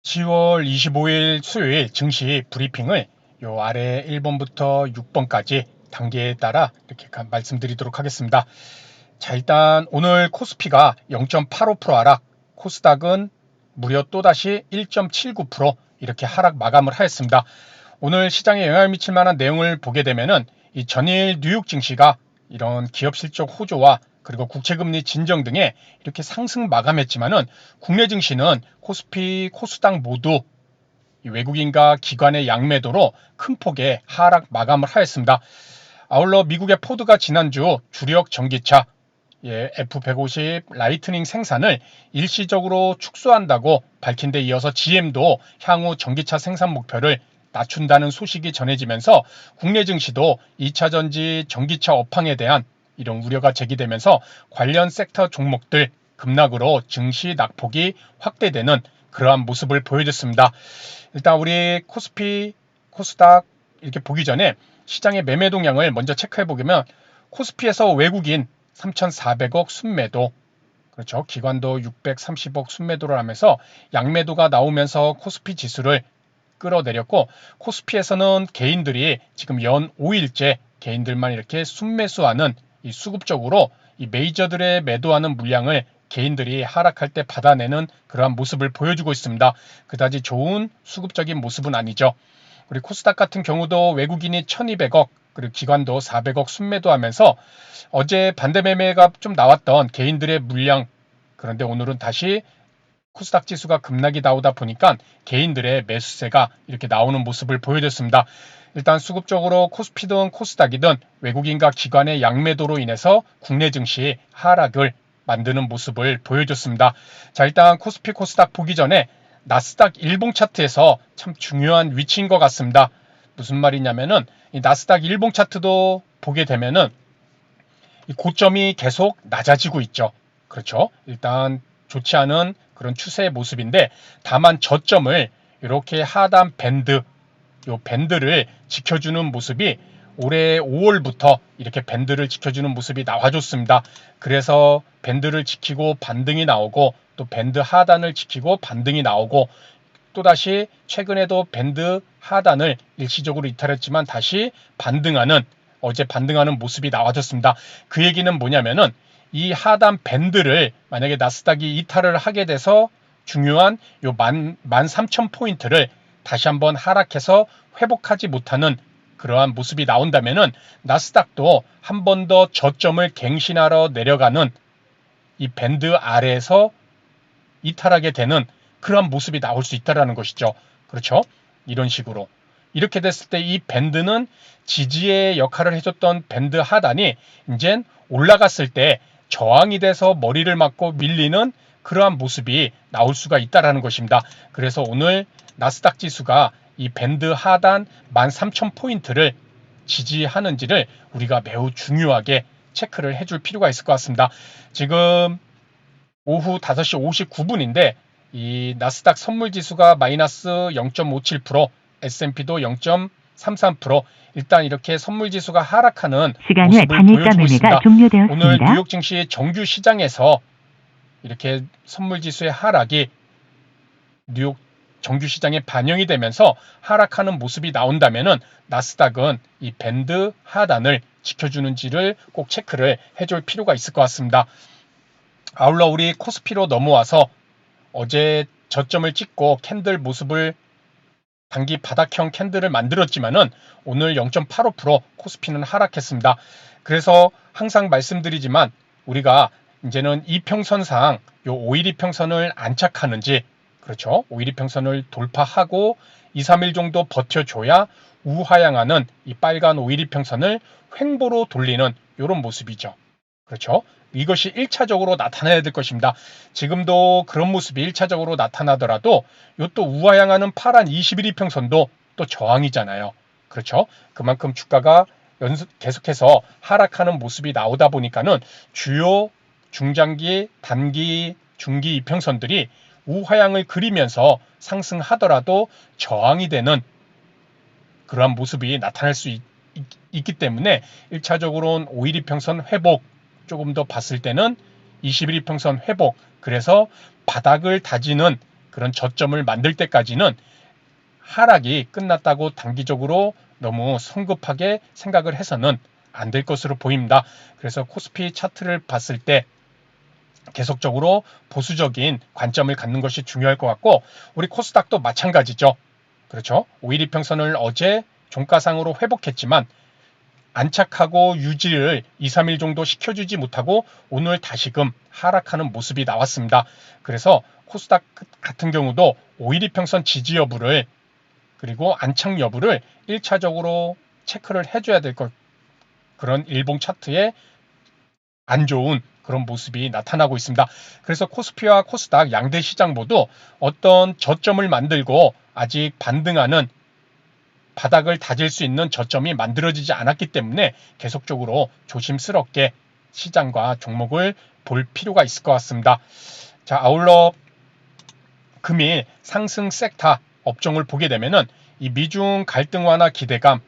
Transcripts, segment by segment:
10월 25일 수요일 증시 브리핑을 요 아래 1번부터 6번까지 단계에 따라 이렇게 말씀드리도록 하겠습니다. 자, 일단 오늘 코스피가 0.85% 하락, 코스닥은 무려 또다시 1.79% 이렇게 하락 마감을 하였습니다. 오늘 시장에 영향을 미칠 만한 내용을 보게 되면은 이 전일 뉴욕 증시가 이런 기업 실적 호조와 그리고 국채금리 진정 등에 이렇게 상승 마감했지만은 국내 증시는 코스피, 코스닥 모두 외국인과 기관의 양매도로 큰 폭의 하락 마감을 하였습니다. 아울러 미국의 포드가 지난주 주력 전기차 F150 라이트닝 생산을 일시적으로 축소한다고 밝힌 데 이어서 GM도 향후 전기차 생산 목표를 낮춘다는 소식이 전해지면서 국내 증시도 2차 전지 전기차 업황에 대한 이런 우려가 제기되면서 관련 섹터 종목들 급락으로 증시 낙폭이 확대되는 그러한 모습을 보여줬습니다. 일단 우리 코스피, 코스닥 이렇게 보기 전에 시장의 매매 동향을 먼저 체크해 보면 코스피에서 외국인 3,400억 순매도, 그렇죠. 기관도 630억 순매도를 하면서 양매도가 나오면서 코스피 지수를 끌어내렸고, 코스피에서는 개인들이 지금 연 5일째 개인들만 이렇게 순매수하는 이 수급적으로 이 메이저들의 매도하는 물량을 개인들이 하락할 때 받아내는 그러한 모습을 보여주고 있습니다. 그다지 좋은 수급적인 모습은 아니죠. 그리고 코스닥 같은 경우도 외국인이 1200억, 그리고 기관도 400억 순매도하면서 어제 반대 매매가 좀 나왔던 개인들의 물량, 그런데 오늘은 다시 코스닥 지수가 급락이 나오다 보니까 개인들의 매수세가 이렇게 나오는 모습을 보여줬습니다. 일단 수급적으로 코스피든 코스닥이든 외국인과 기관의 양매도로 인해서 국내 증시 하락을 만드는 모습을 보여줬습니다. 자, 일단 코스피 코스닥 보기 전에 나스닥 일봉 차트에서 참 중요한 위치인 것 같습니다. 무슨 말이냐면은 이 나스닥 일봉 차트도 보게 되면은 이 고점이 계속 낮아지고 있죠. 그렇죠. 일단 좋지 않은 그런 추세의 모습인데, 다만 저점을 이렇게 하단 밴드, 요 밴드를 지켜주는 모습이 올해 5월부터 이렇게 밴드를 지켜주는 모습이 나와줬습니다. 그래서 밴드를 지키고 반등이 나오고, 또 밴드 하단을 지키고 반등이 나오고, 또다시 최근에도 밴드 하단을 일시적으로 이탈했지만 다시 반등하는, 어제 반등하는 모습이 나와줬습니다. 그 얘기는 뭐냐면은 이 하단 밴드를 만약에 나스닥이 이탈을 하게 돼서 중요한 요 13,000포인트를 다시 한번 하락해서 회복하지 못하는 그러한 모습이 나온다면은 나스닥도 한 번 더 저점을 갱신하러 내려가는 이 밴드 아래에서 이탈하게 되는 그러한 모습이 나올 수 있다는 것이죠. 그렇죠? 이런 식으로. 이렇게 됐을 때 이 밴드는 지지의 역할을 해줬던 밴드 하단이 이젠 올라갔을 때 저항이 돼서 머리를 맞고 밀리는 그러한 모습이 나올 수가 있다는 것입니다. 그래서 오늘 나스닥 지수가 이 밴드 하단 13,000포인트를 지지하는지를 우리가 매우 중요하게 체크를 해줄 필요가 있을 것 같습니다. 지금 오후 5시 59분인데 이 나스닥 선물지수가 마이너스 0.57%, S&P도 0.33%, 일단 이렇게 선물지수가 하락하는 시간의 모습을 단일가 보여주고 매매가 있습니다. 종료되었습니다. 오늘 뉴욕 증시 정규 시장에서 이렇게 선물지수의 하락이 뉴욕 정규 시장에 반영이 되면서 하락하는 모습이 나온다면은 나스닥은 이 밴드 하단을 지켜주는지를 꼭 체크를 해줄 필요가 있을 것 같습니다. 아울러 우리 코스피로 넘어와서 어제 저점을 찍고 캔들 모습을, 단기 바닥형 캔들을 만들었지만은 오늘 0.85% 코스피는 하락했습니다. 그래서 항상 말씀드리지만 우리가 이제는 이평선상 요 5일 이평선을 안착하는지, 그렇죠. 5일 이평선을 돌파하고 2, 3일 정도 버텨줘야 우하향하는 이 빨간 5일 이평선을 횡보로 돌리는 이런 모습이죠. 그렇죠. 이것이 1차적으로 나타나야 될 것입니다. 지금도 그런 모습이 1차적으로 나타나더라도 이또 우하향하는 파란 21이평선도 또 저항이잖아요. 그렇죠. 그만큼 주가가 계속해서 하락하는 모습이 나오다 보니까는 주요 중장기, 단기, 중기 이평선들이 우하향을 그리면서 상승하더라도 저항이 되는 그러한 모습이 나타날 수 있기 때문에 1차적으로는 5일 이평선 회복, 조금 더 봤을 때는 21이평선 회복, 그래서 바닥을 다지는 그런 저점을 만들 때까지는 하락이 끝났다고 단기적으로 너무 성급하게 생각을 해서는 안 될 것으로 보입니다. 그래서 코스피 차트를 봤을 때 계속적으로 보수적인 관점을 갖는 것이 중요할 것 같고, 우리 코스닥도 마찬가지죠. 그렇죠. 5일 이평선을 어제 종가상으로 회복했지만 안착하고 유지를 2, 3일 정도 시켜주지 못하고 오늘 다시금 하락하는 모습이 나왔습니다. 그래서 코스닥 같은 경우도 5일 이평선 지지 여부를, 그리고 안착 여부를 1차적으로 체크를 해줘야 될 것, 그런 일봉 차트에 안 좋은 그런 모습이 나타나고 있습니다. 그래서 코스피와 코스닥 양대 시장 모두 어떤 저점을 만들고 아직 반등하는, 바닥을 다질 수 있는 저점이 만들어지지 않았기 때문에 계속적으로 조심스럽게 시장과 종목을 볼 필요가 있을 것 같습니다. 자, 아울러 금일 상승 섹터 업종을 보게 되면은 이 미중 갈등 완화 기대감,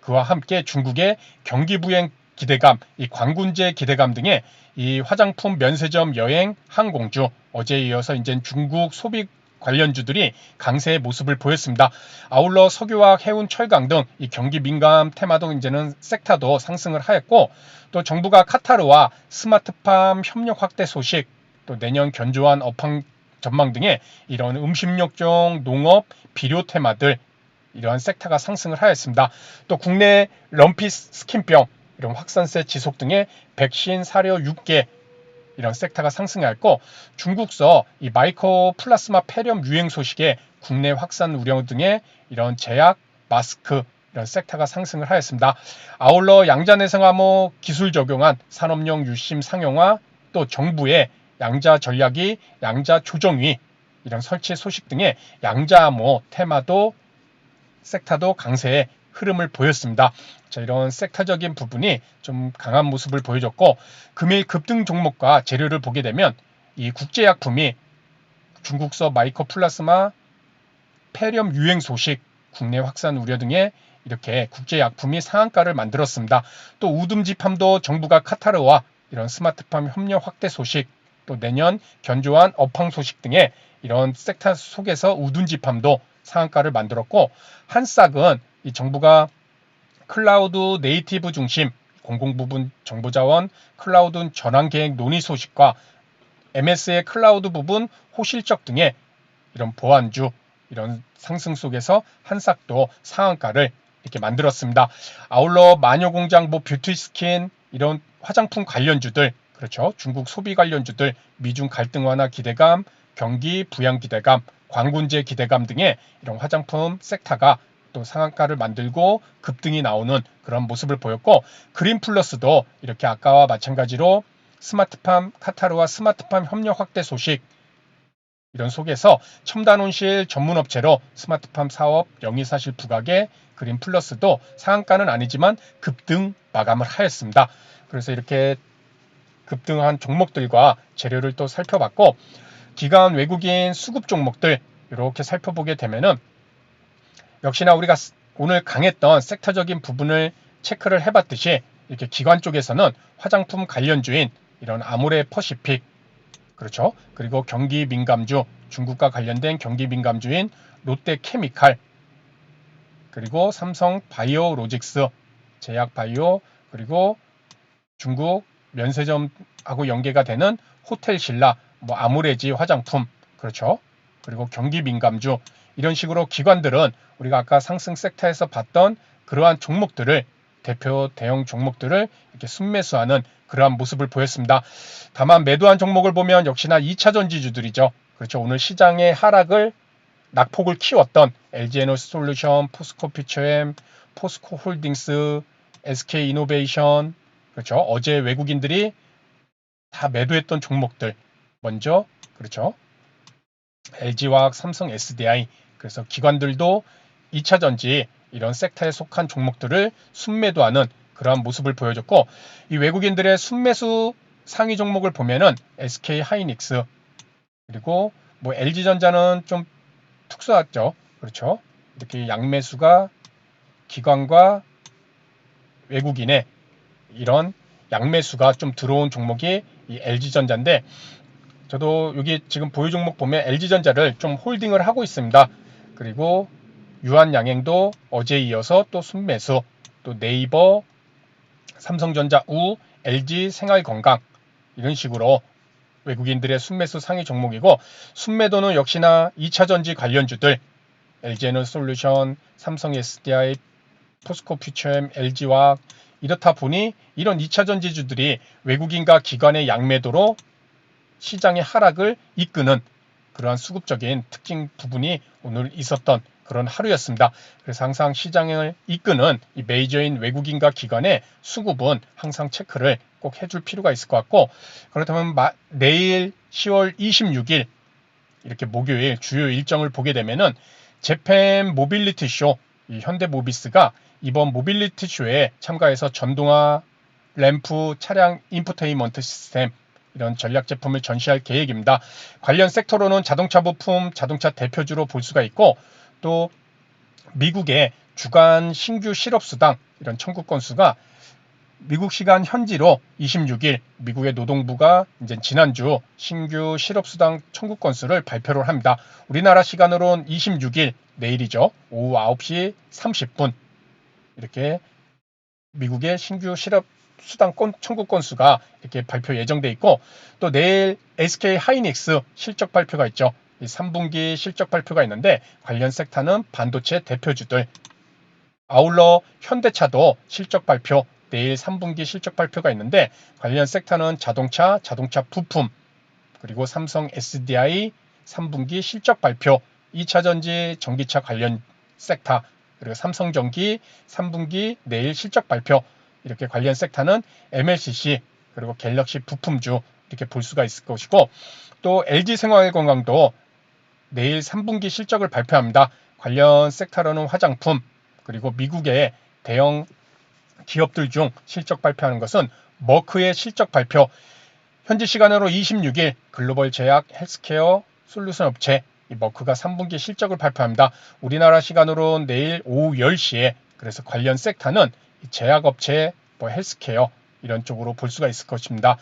그와 함께 중국의 경기 부양 기대감, 이 광군제 기대감 등의 이 화장품, 면세점, 여행, 항공주, 어제에 이어서 이제 중국 소비 관련주들이 강세의 모습을 보였습니다. 아울러 석유화학, 해운, 철강 등 이 경기 민감 테마도 이제는 섹터도 상승을 하였고, 또 정부가 카타르와 스마트팜 협력 확대 소식, 또 내년 견조한 업황 전망 등의 이런 음식료종, 농업, 비료 테마들, 이러한 섹터가 상승을 하였습니다. 또 국내 럼피 스킨병, 이런 확산세 지속 등의 백신 사료 6개, 이런 섹터가 상승하였고, 중국서 이 마이코 플라스마 폐렴 유행 소식에 국내 확산 우려 등의 이런 제약, 마스크, 이런 섹터가 상승을 하였습니다. 아울러 양자 내성암호 기술 적용한 산업용 유심 상용화, 또 정부의 양자 전략이 양자 조정위 이런 설치 소식 등의 양자암호 테마도, 섹터도 강세의 흐름을 보였습니다. 자, 이런 섹터적인 부분이 좀 강한 모습을 보여줬고, 금일 급등 종목과 재료를 보게 되면 이 국제약품이 중국서 마이코플라스마 폐렴 유행 소식, 국내 확산 우려 등의 이렇게 국제약품이 상한가를 만들었습니다. 또 우듬지팜도 정부가 카타르와 이런 스마트팜 협력 확대 소식, 또 내년 견조한 업황 소식 등의 이런 섹터 속에서 우둔지팜도 상한가를 만들었고, 한싹은 이 정부가 클라우드 네이티브 중심 공공부분 정보자원 클라우드 전환 계획 논의 소식과 MS의 클라우드 부분 호실적 등의 이런 보안주, 이런 상승 속에서 한싹도 상한가를 이렇게 만들었습니다. 아울러 마녀공장, 뷰티스킨, 이런 화장품 관련주들, 그렇죠. 중국 소비 관련주들, 미중 갈등 완화 기대감, 경기 부양 기대감, 광군제 기대감 등의 이런 화장품 섹터가 또 상한가를 만들고 급등이 나오는 그런 모습을 보였고, 그린플러스도 이렇게 아까와 마찬가지로 스마트팜, 카타르와 스마트팜 협력 확대 소식, 이런 속에서 첨단온실 전문업체로 스마트팜 사업 영위사실 부각에 그린플러스도 상한가는 아니지만 급등 마감을 하였습니다. 그래서 이렇게 급등한 종목들과 재료를 또 살펴봤고, 기관 외국인 수급 종목들 이렇게 살펴보게 되면은 역시나 우리가 오늘 강했던 섹터적인 부분을 체크를 해봤듯이 이렇게 기관 쪽에서는 화장품 관련주인 이런 아모레 퍼시픽, 그렇죠. 그리고 경기 민감주, 중국과 관련된 경기 민감주인 롯데케미칼, 그리고 삼성 바이오로직스, 제약바이오, 그리고 중국 면세점하고 연계가 되는 호텔신라, 뭐 아모레지 화장품, 그렇죠. 그리고 경기 민감주, 이런 식으로 기관들은 우리가 아까 상승 섹터에서 봤던 그러한 종목들을, 대표 대형 종목들을 이렇게 순매수하는 그러한 모습을 보였습니다. 다만 매도한 종목을 보면 역시나 2차 전지주들이죠. 그렇죠. 오늘 시장의 하락을 낙폭을 키웠던 LG에너지솔루션, 포스코퓨처엠, 포스코홀딩스, SK이노베이션, 그렇죠. 어제 외국인들이 다 매도했던 종목들, 먼저 그렇죠. LG화학, 삼성 SDI, 그래서 기관들도 2차 전지 이런 섹터에 속한 종목들을 순매도하는 그러한 모습을 보여줬고, 이 외국인들의 순매수 상위 종목을 보면은 SK 하이닉스, 그리고 뭐 LG전자는 좀 특수하죠. 그렇죠. 이렇게 양매수가 기관과 외국인의 이런 양매수가 좀 들어온 종목이 이 LG전자인데, 저도 여기 지금 보유 종목 보면 LG전자를 좀 홀딩을 하고 있습니다. 그리고 유한양행도 어제 이어서 또 순매수, 또 네이버, 삼성전자 우, LG생활건강 이런 식으로 외국인들의 순매수 상위 종목이고, 순매도는 역시나 2차전지 관련주들 LG에너솔루션, 삼성 SDI, 포스코퓨처엠, LG화학 이렇다 보니 이런 2차전지주들이 외국인과 기관의 양매도로 시장의 하락을 이끄는 그러한 수급적인 특징 부분이 오늘 있었던 그런 하루였습니다. 그래서 항상 시장을 이끄는 이 메이저인 외국인과 기관의 수급은 항상 체크를 꼭 해줄 필요가 있을 것 같고, 그렇다면 내일 10월 26일 이렇게 목요일 주요 일정을 보게 되면은 재팬 모빌리티 쇼, 이 현대모비스가 이번 모빌리티 쇼에 참가해서 전동화 램프, 차량 인포테인먼트 시스템 이런 전략 제품을 전시할 계획입니다. 관련 섹터로는 자동차 부품, 자동차 대표주로 볼 수가 있고, 또 미국의 주간 신규 실업수당 이런 청구 건수가 미국 시간 현지로 26일 미국의 노동부가 이제 지난주 신규 실업수당 청구 건수를 발표를 합니다. 우리나라 시간으로는 26일 내일이죠. 오후 9시 30분 이렇게 미국의 신규 실업수당 청구 건수가 이렇게 발표 예정돼 있고, 또 내일 SK 하이닉스 실적 발표가 있죠. 3분기 실적 발표가 있는데 관련 섹터는 반도체 대표주들, 아울러 현대차도 실적 발표, 내일 3분기 실적 발표가 있는데 관련 섹터는 자동차, 자동차 부품, 그리고 삼성 SDI 3분기 실적 발표, 2차전지 전기차 관련 섹터, 그리고 삼성전기 3분기 내일 실적 발표, 이렇게 관련 섹터는 MLCC 그리고 갤럭시 부품주 이렇게 볼 수가 있을 것이고, 또 LG생활건강도 내일 3분기 실적을 발표합니다. 관련 섹터로는 화장품, 그리고 미국의 대형 기업들 중 실적 발표하는 것은 머크의 실적 발표, 현지 시간으로 26일 글로벌 제약 헬스케어 솔루션 업체 머크가 3분기 실적을 발표합니다. 우리나라 시간으로 내일 오후 10시에, 그래서 관련 섹터는 제약업체, 헬스케어 이런 쪽으로 볼 수가 있을 것입니다.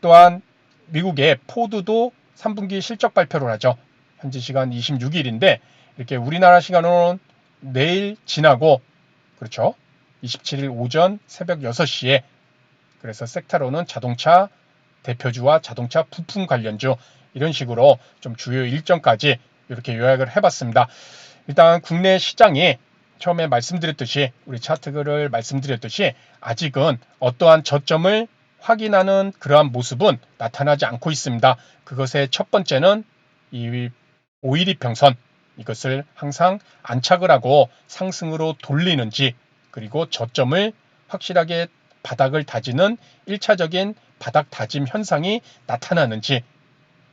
또한 미국의 포드도 3분기 실적 발표를 하죠. 현지 시간 26일인데 이렇게 우리나라 시간으로는 내일 지나고, 그렇죠, 27일 오전 새벽 6시에, 그래서 섹터로는 자동차 대표주와 자동차 부품 관련주 이런 식으로 좀 주요 일정까지 이렇게 요약을 해봤습니다. 일단 국내 시장이 처음에 말씀드렸듯이, 우리 차트를 말씀드렸듯이 아직은 어떠한 저점을 확인하는 그러한 모습은 나타나지 않고 있습니다. 그것의 첫 번째는 이 5일 이평선, 이것을 항상 안착을 하고 상승으로 돌리는지, 그리고 저점을 확실하게 바닥을 다지는 1차적인 바닥 다짐 현상이 나타나는지,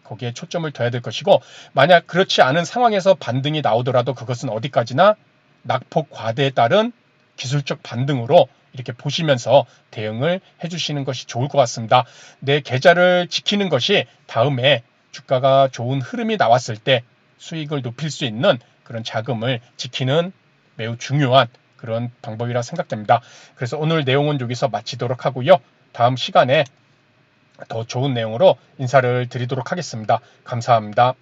거기에 초점을 둬야 될 것이고, 만약 그렇지 않은 상황에서 반등이 나오더라도 그것은 어디까지나 낙폭 과대에 따른 기술적 반등으로 이렇게 보시면서 대응을 해주시는 것이 좋을 것 같습니다. 내 계좌를 지키는 것이 다음에 주가가 좋은 흐름이 나왔을 때 수익을 높일 수 있는 그런 자금을 지키는 매우 중요한 그런 방법이라 생각됩니다. 그래서 오늘 내용은 여기서 마치도록 하고요. 다음 시간에 더 좋은 내용으로 인사를 드리도록 하겠습니다. 감사합니다.